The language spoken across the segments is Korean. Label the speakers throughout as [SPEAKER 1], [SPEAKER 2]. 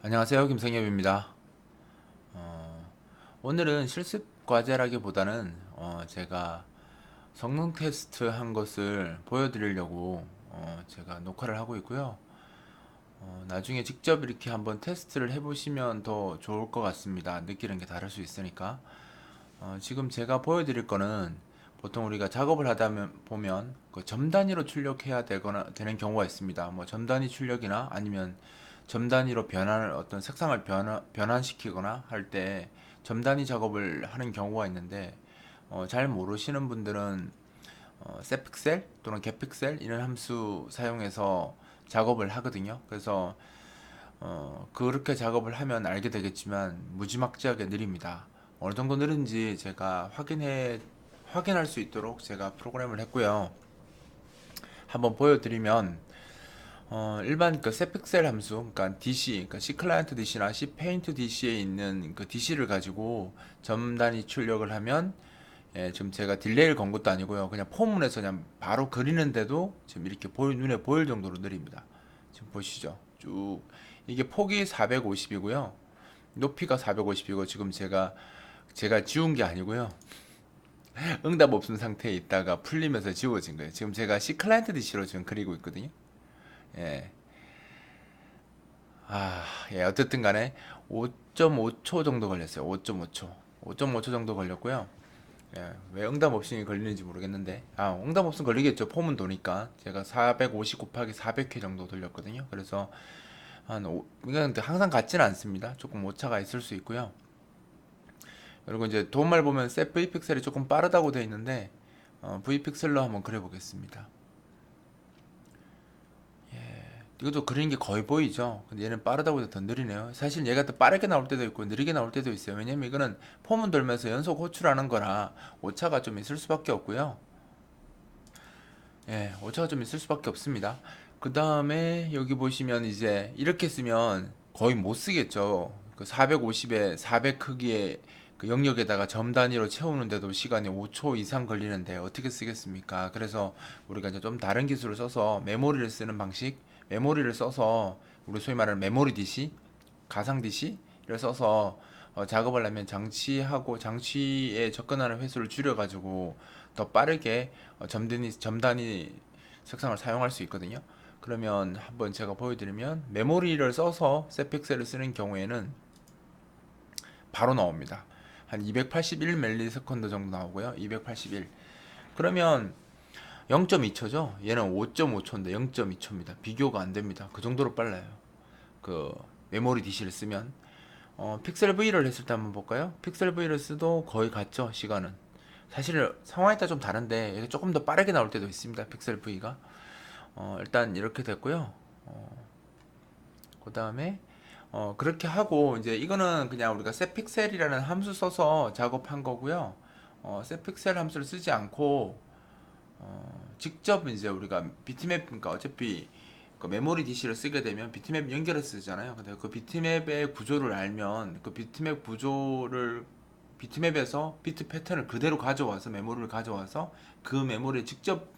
[SPEAKER 1] 안녕하세요. 김성엽입니다. 오늘은 실습 과제라기보다는 제가 성능 테스트 한 것을 보여드리려고 제가 녹화를 하고 있고요. 나중에 직접 이렇게 한번 테스트를 해보시면 더 좋을 것 같습니다. 느끼는 게 다를 수 있으니까. 지금 제가 보여드릴 거는 보통 우리가 작업을 하다 보면 그 점 단위로 출력해야 되는 경우가 있습니다. 뭐 점 단위 출력이나 아니면 점 단위로 어떤 색상을 변환시키거나 할 때 점 단위 작업을 하는 경우가 있는데 잘 모르시는 분들은 셋픽셀 또는 get픽셀 이런 함수 사용해서 작업을 하거든요. 그래서 그렇게 작업을 하면 알게 되겠지만 무지막지하게 느립니다. 어느 정도 느린지 제가 확인할 수 있도록 제가 프로그램을 했고요. 한번 보여드리면 일반 그 셋픽셀 함수, 그러니까 DC, 그러니까 C 클라이언트 DC나 C 페인트 DC에 있는 그 DC를 가지고 점 단위 출력을 하면 지금 제가 딜레이를 건 것도 아니고요. 그냥 포문에서 그냥 바로 그리는데도 지금 이렇게 눈에 보일 정도로 느립니다. 지금 보시죠. 쭉 이게 폭이 450이고요. 높이가 450이고 지금 제가 지운 게 아니고요. 응답 없은 상태에 있다가 풀리면서 지워진 거예요. 지금 제가 C 클라이언트 DC로 지금 그리고 있거든요. 예. 예, 어쨌든 간에 5.5초 정도 걸렸어요. 5.5초. 5.5초 정도 걸렸고요. 예, 왜 응답 없이 걸리는지 모르겠는데, 응답 없으면 걸리겠죠. 폼은 도니까. 제가 450 곱하기 400회 정도 돌렸거든요. 그래서 이건 항상 같지는 않습니다. 조금 오차가 있을 수 있고요. 그리고 이제 도움말 보면 셋 V 픽셀이 조금 빠르다고 되어 있는데, V 픽셀로 한번 그려보겠습니다. 이것도 그리는 게 거의 보이죠. 근데 얘는 빠르다고 해서 더 느리네요. 사실 얘가 더 빠르게 나올 때도 있고 느리게 나올 때도 있어요. 왜냐면 이거는 폼은 돌면서 연속 호출하는 거라 오차가 좀 있을 수밖에 없고요. 예, 오차가 좀 있을 수밖에 없습니다. 그 다음에 여기 보시면 이제 이렇게 쓰면 거의 못 쓰겠죠. 그 450에 400 크기의 그 영역에다가 점 단위로 채우는데도 시간이 5초 이상 걸리는데 어떻게 쓰겠습니까? 그래서 우리가 이제 좀 다른 기술을 써서 메모리를 쓰는 방식, 메모리를 써서 우리 소위 말하는 메모리 DC, 가상 DC를 써서 작업을 하면 장치에 접근하는 횟수를 줄여가지고 더 빠르게 점 단위 색상을 사용할 수 있거든요. 그러면 한번 제가 보여드리면 메모리를 써서 셋픽셀을 쓰는 경우에는 바로 나옵니다. 한 281ms 정도 나오고요. 281. 그러면 0.2초죠. 얘는 5.5초인데 0.2초입니다. 비교가 안 됩니다. 그 정도로 빨라요. 그 메모리 DC를 쓰면 픽셀 V를 했을 때 한번 볼까요? 픽셀 V를 쓰도 거의 같죠, 시간은. 사실 상황에 따라 좀 다른데 이게 조금 더 빠르게 나올 때도 있습니다. 픽셀 V가. 일단 이렇게 됐고요. 그 다음에 그렇게 하고 이제 이거는 그냥 우리가 setPixel이라는 함수 써서 작업한 거고요. setPixel 함수를 쓰지 않고 직접 이제 우리가 비트맵, 그러니까 어차피 그 메모리 DC를 쓰게 되면 비트맵 연결해서 쓰잖아요. 근데 그 비트맵의 구조를 알면 그 비트맵에서 비트 패턴을 그대로 가져와서 메모리를 가져와서 그 메모리에 직접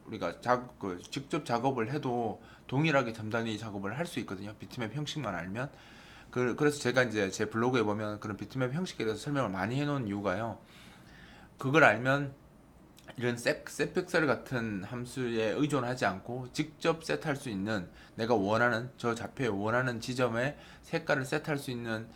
[SPEAKER 1] 우리가 직접 작업을 해도 동일하게 점단위 작업을 할 수 있거든요. 비트맵 형식만 알면. 그래서 제가 이제 제 블로그에 보면 그런 비트맵 형식에 대해서 설명을 많이 해놓은 이유가요. 그걸 알면 이런 셋픽셀 같은 함수에 의존하지 않고 직접 세트할 수 있는, 내가 원하는 저 좌표에 원하는 지점에 색깔을 세트할 수 있는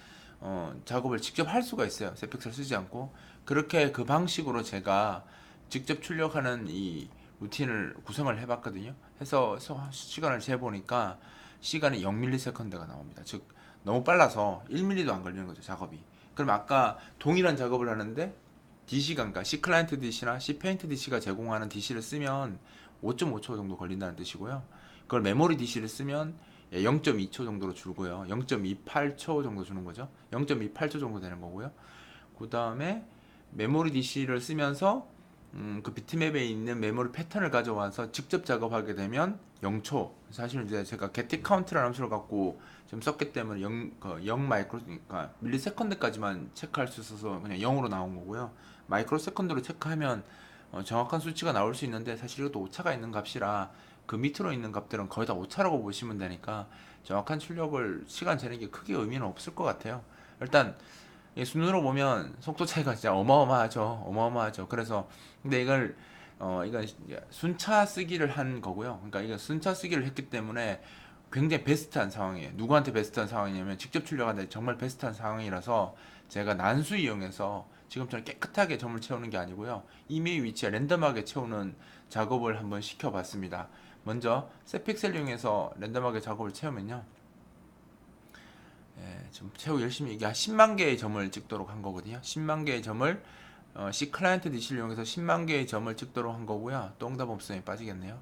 [SPEAKER 1] 작업을 직접 할 수가 있어요. 셋픽셀 쓰지 않고. 그렇게 그 방식으로 제가 직접 출력하는 이 루틴을 구성을 해봤거든요. 해서 시간을 재보니까 시간이 0ms가 나옵니다. 즉 너무 빨라서 1mm도 안 걸리는 거죠, 작업이. 그럼 아까 동일한 작업을 하는데 DC가, 그러니까 C 클라이언트 DC나 C 페인트 DC가 제공하는 DC를 쓰면 5.5초 정도 걸린다는 뜻이고요. 그걸 메모리 DC를 쓰면 0.2초 정도로 줄고요. 0.28초 정도 주는 거죠. 0.28초 정도 되는 거고요. 그 다음에 메모리 DC를 쓰면서 그 비트맵에 있는 메모리 패턴을 가져와서 직접 작업하게 되면 0초. 사실 이제 제가 get count라는 함수를 갖고 좀 썼기 때문에 0 마이크로, 그러니까 밀리세컨드까지만 체크할 수 있어서 그냥 0으로 나온 거고요. 마이크로 세컨드로 체크하면 정확한 수치가 나올 수 있는데 사실 이것도 오차가 있는 값이라 그 밑으로 있는 값들은 거의 다 오차라고 보시면 되니까 정확한 출력을 시간 재는 게 크게 의미는 없을 것 같아요. 일단 이 순으로 보면 속도 차이가 진짜 어마어마하죠. 어마어마하죠. 그래서 근데 이건 순차 쓰기를 한 거고요. 그러니까 이거 순차 쓰기를 했기 때문에 굉장히 베스트한 상황이에요. 누구한테 베스트한 상황이냐면 직접 출력하는데 정말 베스트한 상황이라서 제가 난수 이용해서 지금처럼 깨끗하게 점을 채우는 게 아니고요. 이미 위치에 랜덤하게 채우는 작업을 한번 시켜봤습니다. 먼저 셋픽셀 이용해서 랜덤하게 작업을 채우면요. 좀 채우 열심히 이게 한 10만 개의 점을 찍도록 한 거거든요. 10만 개의 점을 C 클라이언트 DC를 이용해서 10만 개의 점을 찍도록 한 거고요. 또 응답 없음이 빠지겠네요.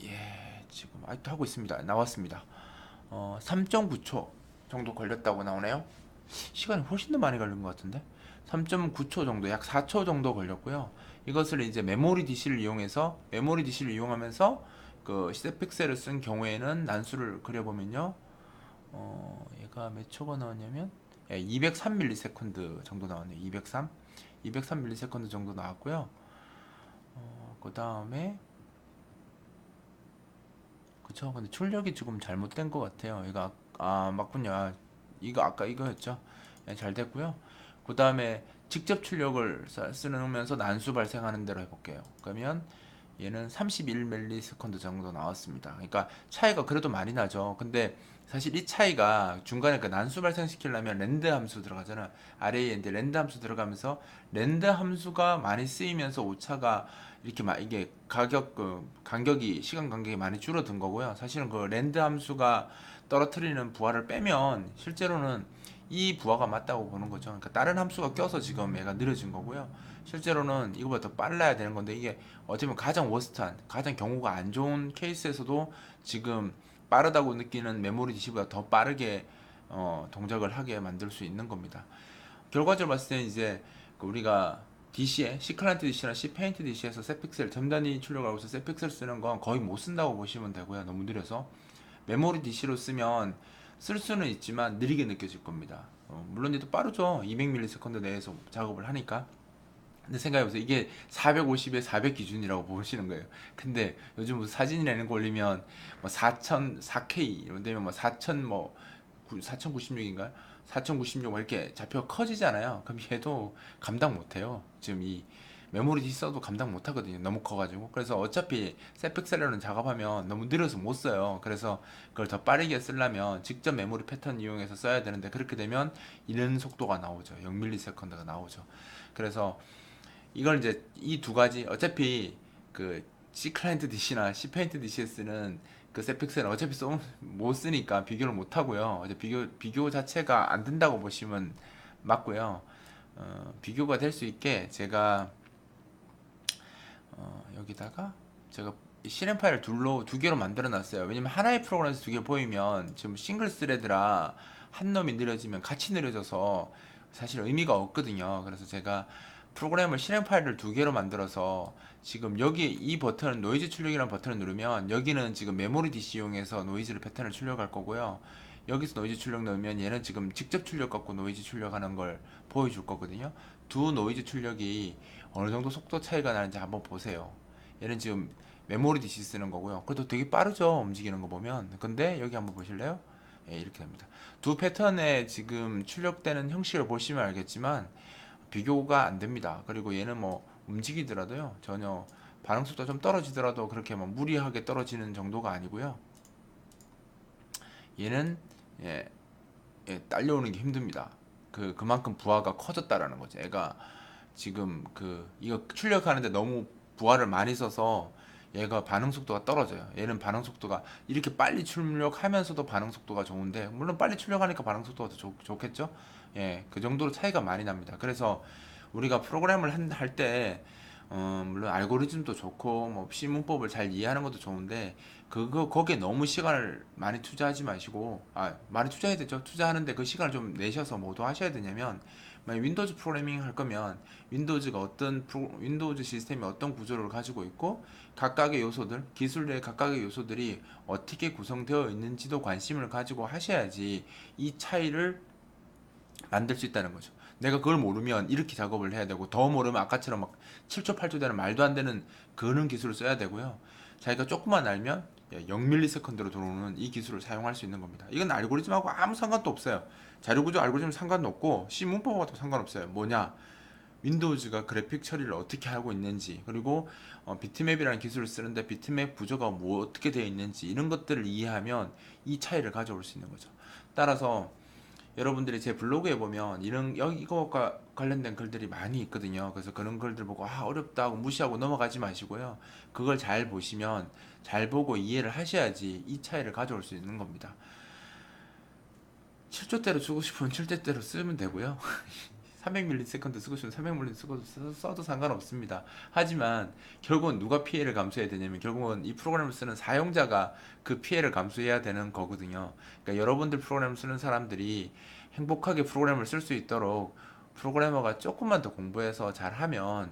[SPEAKER 1] 예, 지금 아직도 하고 있습니다. 나왔습니다. 3.9초 정도 걸렸다고 나오네요. 시간이 훨씬 더 많이 걸린 것 같은데 3.9초 정도, 약 4초 정도 걸렸고요. 이것을 이제 메모리 DC를 이용하면서 그 셋픽셀을 쓴 경우에는 난수를 그려보면요. 얘가 몇 초가 나왔냐면 203ms 정도 나왔네요. 203ms 정도 나왔고요. 그 다음에 그쵸. 근데 출력이 조금 잘못된 것 같아요. 이거 맞군요. 이거 아까 이거였죠. 예, 잘 됐고요. 그 다음에 직접 출력을 쓰면서 난수 발생하는 대로 해볼게요. 그러면 얘는 31ms 정도 나왔습니다. 그러니까 차이가 그래도 많이 나죠. 근데 사실 이 차이가 중간에 그 난수 발생시키려면 랜드 함수 들어가잖아. 아래에 이제 랜드 함수 들어가면서 랜드 함수가 많이 쓰이면서 오차가 이렇게 막 이게 간격이 시간 간격이 많이 줄어든 거고요. 사실은 그 랜드 함수가 떨어뜨리는 부하를 빼면 실제로는 이 부하가 맞다고 보는 거죠. 그러니까 다른 함수가 껴서 지금 얘가 느려진 거고요. 실제로는 이거보다 더 빨라야 되는 건데 이게 어떻게 보면 가장 워스트한, 가장 경우가 안 좋은 케이스에서도 지금 빠르다고 느끼는 메모리 DC보다 더 빠르게 동작을 하게 만들 수 있는 겁니다. 결과적으로 봤을 때는 이제 그 우리가 C 클라이언트 DC나 C 페인트 DC에서 셋픽셀 점 단위 출력하고 있어 셋픽셀 쓰는 건 거의 못 쓴다고 보시면 되고요. 너무 느려서 메모리 DC로 쓰면 쓸 수는 있지만 느리게 느껴질 겁니다. 물론 얘도 빠르죠. 200ms 내에서 작업을 하니까. 근데 생각해보세요. 이게 450에 400 기준이라고 보시는 거예요. 근데 요즘 무슨 사진 내는 거 올리면 뭐 4000, 4K 이런 되면 뭐 4000 뭐 4096인가요? 4096 이렇게 좌표가 커지잖아요. 그럼 얘도 감당 못해요. 지금 이 메모리 있어도 감당 못하거든요. 너무 커가지고. 그래서 어차피 셋픽셀러는 작업하면 너무 느려서 못 써요. 그래서 그걸 더 빠르게 쓰려면 직접 메모리 패턴 이용해서 써야 되는데 그렇게 되면 이런 속도가 나오죠. 0ms가 나오죠. 그래서 이걸 이제 이 두 가지 어차피 그 C 클라이언트 DC나 C 페인트 DCS는 그 셋픽셀은 어차피 못 쓰니까 비교를 못 하고요. 어제 비교 자체가 안 된다고 보시면 맞고요. 비교가 될 수 있게 제가 여기다가 제가 실행 파일을 두 개로 만들어 놨어요. 왜냐면 하나의 프로그램에서 두 개 보이면 지금 싱글 스레드라 한 놈이 느려지면 같이 느려져서 사실 의미가 없거든요. 그래서 제가 프로그램을 실행 파일을 두 개로 만들어서 지금 여기 이 버튼은 노이즈 출력이라는 버튼을 누르면 여기는 지금 메모리 DC 이용해서 노이즈를 패턴을 출력할 거고요. 여기서 노이즈 출력 넣으면 얘는 지금 직접 출력 갖고 노이즈 출력하는 걸 보여줄 거거든요. 두 노이즈 출력이 어느 정도 속도 차이가 나는지 한번 보세요. 얘는 지금 메모리 DC 쓰는 거고요. 그래도 되게 빠르죠. 움직이는 거 보면. 근데 여기 한번 보실래요? 예, 이렇게 됩니다. 두 패턴에 지금 출력되는 형식을 보시면 알겠지만 비교가 안 됩니다. 그리고 얘는 뭐 움직이더라도요. 전혀 반응 속도가 좀 떨어지더라도 그렇게 뭐 무리하게 떨어지는 정도가 아니고요. 얘는 예, 딸려오는 게 힘듭니다. 그만큼 부하가 커졌다라는 거죠. 얘가 지금 이거 출력하는데 너무 부하를 많이 써서 얘가 반응 속도가 떨어져요. 얘는 반응 속도가 이렇게 빨리 출력하면서도 반응 속도가 좋은데 물론 빨리 출력하니까 반응 속도가 더 좋겠죠. 예, 그 정도로 차이가 많이 납니다. 그래서 우리가 프로그램을 할 때 물론 알고리즘도 좋고 뭐 C 문법을 잘 이해하는 것도 좋은데 거기에 너무 시간을 많이 투자하지 마시고 많이 투자해야 되죠. 투자하는데 그 시간을 좀 내셔서 뭐도 하셔야 되냐면 만약 윈도우즈 프로그래밍 할 거면 윈도우즈 시스템이 어떤 구조를 가지고 있고 각각의 요소들 기술 내 각각의 요소들이 어떻게 구성되어 있는지도 관심을 가지고 하셔야지 이 차이를 만들 수 있다는 거죠. 내가 그걸 모르면 이렇게 작업을 해야 되고, 더 모르면 아까처럼 막 7초 8초 되는 말도 안 되는 그런 기술을 써야 되고요. 자기가 조금만 알면 0ms로 들어오는 이 기술을 사용할 수 있는 겁니다. 이건 알고리즘하고 아무 상관도 없어요. 자료구조 알고리즘 상관도 없고 C 문법하고도 상관없어요. 뭐냐? 윈도우즈가 그래픽 처리를 어떻게 하고 있는지, 그리고 비트맵이라는 기술을 쓰는데 비트맵 구조가 뭐 어떻게 되어 있는지, 이런 것들을 이해하면 이 차이를 가져올 수 있는 거죠. 따라서 여러분들이 제 블로그에 보면 이런 이거과 관련된 글들이 많이 있거든요. 그래서 그런 글들 보고 어렵다고 무시하고 넘어가지 마시고요. 그걸 잘 보시면, 잘 보고 이해를 하셔야지 이 차이를 가져올 수 있는 겁니다. 7초대로 쓰고 싶으면 7초대로 쓰면 되고요. 300ms 쓰고 싶으면 300ms 써도 상관없습니다. 하지만 결국은 누가 피해를 감수해야 되냐면, 결국은 이 프로그램을 쓰는 사용자가 그 피해를 감수해야 되는 거거든요. 그러니까 여러분들 프로그램을 쓰는 사람들이 행복하게 프로그램을 쓸 수 있도록 프로그래머가 조금만 더 공부해서 잘하면,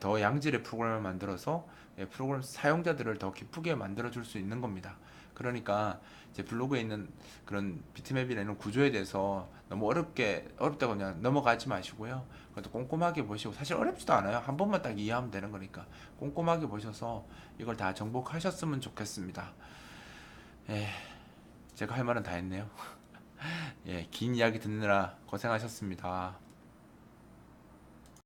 [SPEAKER 1] 더 양질의 프로그램을 만들어서 프로그램 사용자들을 더 기쁘게 만들어 줄 수 있는 겁니다. 그러니까 제 블로그에 있는 그런 비트맵이나 이런 구조에 대해서 너무 어렵다고 그냥 넘어가지 마시고요. 그것도 꼼꼼하게 보시고, 사실 어렵지도 않아요. 한 번만 딱 이해하면 되는 거니까 꼼꼼하게 보셔서 이걸 다 정복하셨으면 좋겠습니다. 예, 제가 할 말은 다 했네요. 예, 긴 이야기 듣느라 고생하셨습니다.